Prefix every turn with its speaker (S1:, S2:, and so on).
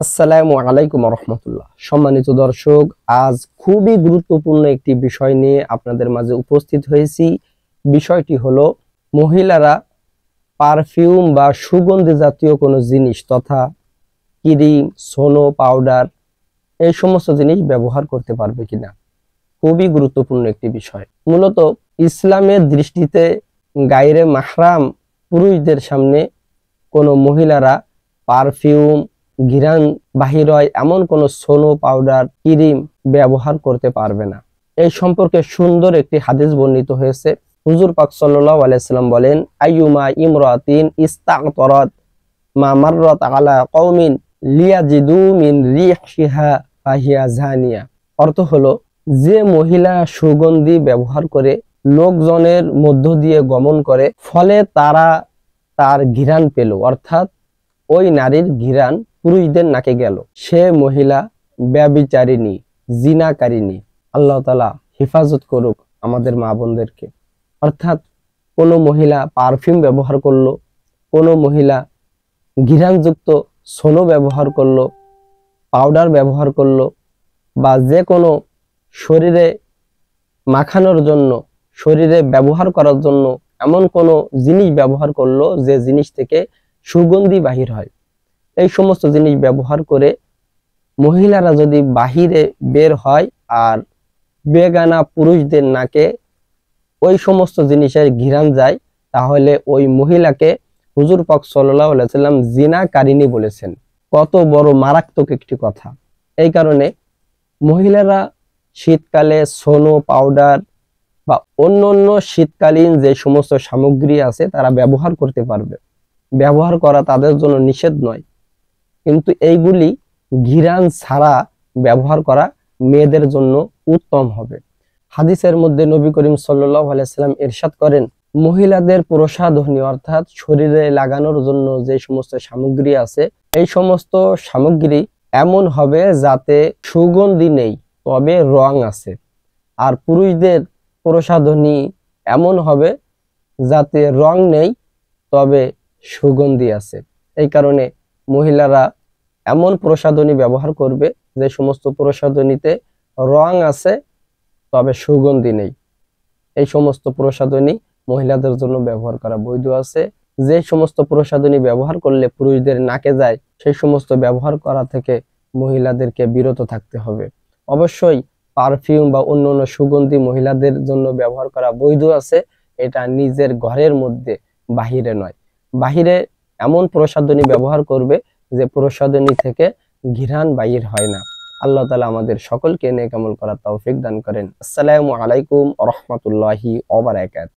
S1: আসসালামু আলাইকুম রহমতুল্লাহ। সম্মানিত দর্শক, আজ খুবই গুরুত্বপূর্ণ একটি বিষয় নিয়ে আপনাদের মাঝে উপস্থিত হয়েছি। বিষয়টি হলো মহিলারা পারফিউম বা সুগন্ধি জাতীয় কোনো জিনিস তথা ক্রিম, সোনো, পাউডার এই সমস্ত জিনিস ব্যবহার করতে পারবে কিনা। খুবই গুরুত্বপূর্ণ একটি বিষয়। মূলত ইসলামের দৃষ্টিতে গায়রে মাহরাম পুরুষদের সামনে কোনো মহিলারা পারফিউম, ঘিরান বাহির হয় এমন কোনো সোনো, পাউডার, ক্রিম ব্যবহার করতে পারবে না। এই সম্পর্কে সুন্দর একটি হাদিস বর্ণিত হয়েছে। হুজুর পাক সাল্লাল্লাহু আলাইহি সাল্লাম বলেন, আইয়ুমা ইমরাতিন ইস্তাগতারাত মা মাররাত আলা কওমিন লিয়াজিদু মিন রিহিহা ফাহিয়া জানিয়া। অর্থ হলো, যে মহিলা সুগন্ধি ব্যবহার করে লোকজনের মধ্য দিয়ে গমন করে, ফলে তারা তার ঘিরান পেল, অর্থাৎ ওই নারীর ঘিরান পুরুষদের নাকে গেল, সে মহিলা ব্যভিচারিণী, জিনাকারিণী। আল্লাহ তাআলা হেফাজত করুক আমাদের মা বোনদেরকে। অর্থাৎ কোনো মহিলা পারফিউম ব্যবহার করলো, কোনো মহিলা ঘিরানযুক্ত সোনো ব্যবহার করলো, পাউডার ব্যবহার করলো, বা যে কোনো শরীরে মাখানোর জন্য, শরীরে ব্যবহার করার জন্য এমন কোনো জিনিস ব্যবহার করলো যে জিনিস থেকে সুগন্ধি বাহির হয়, এই সমস্ত জিনিস ব্যবহার করে মহিলারা যদি বাহিরে বের হয় আর বেগানা পুরুষদের নাকে ওই সমস্ত জিনিসের ঘিরান যায়, তাহলে ওই মহিলাকে হুজুর পাক সাল্লাল্লাহু আলাইহি সাল্লাম জিনাকারিনী বলেছেন। কত বড় মারাত্মক একটি কথা। এই কারণে মহিলারা শীতকালে সোনো, পাউডার বা অন্য শীতকালীন যে সমস্ত সামগ্রী আছে তারা ব্যবহার করতে পারবে। ব্যবহার করা তাদের জন্য নিষেধ নয়, কিন্তু এইগুলি ঘিরান ছাড়া ব্যবহার করা মেয়েদের জন্য উত্তম হবে। হাদিসের মধ্যে নবী করিম সাল্লাল্লাহু আলাইহি সাল্লাম ইরশাদ করেন, মহিলাদের প্রসাধনী অর্থাৎ শরীরে লাগানোর জন্য যে সমস্ত সামগ্রী আছে, এই সমস্ত সামগ্রী এমন হবে যাতে সুগন্ধি নেই তবে রং আছে। আর পুরুষদের প্রসাধনী এমন হবে যাতে রং নেই তবে সুগন্ধি আছে। এই কারণে মহিলারা এমন প্রসাধনী ব্যবহার করবে যে সমস্ত প্রসাধনীতে রং আছে তবে সুগন্ধি নেই। এই সমস্ত প্রসাধনী মহিলাদের জন্য ব্যবহার করা বৈধ আছে। যে সমস্ত প্রসাধনী ব্যবহার করলে পুরুষদের নাকে যায়, সেই সমস্ত ব্যবহার করা থেকে মহিলাদেরকে বিরত থাকতে হবে। অবশ্যই পারফিউম বা অন্যান্য সুগন্ধি মহিলাদের জন্য ব্যবহার করা বৈধ আছে, এটা নিজের ঘরের মধ্যে, বাহিরে নয়। বাহিরে এমন প্রসাধনী ব্যবহার করবে যে প্রসাধনী থেকে ঘিরান বাহির হয় না। আল্লাহ তাআলা আমাদের সকলকে নেক আমল করার তৌফিক দান করেন। আসসালামু আলাইকুম ওয়া রাহমাতুল্লাহি ওয়া বারাকাতুহু।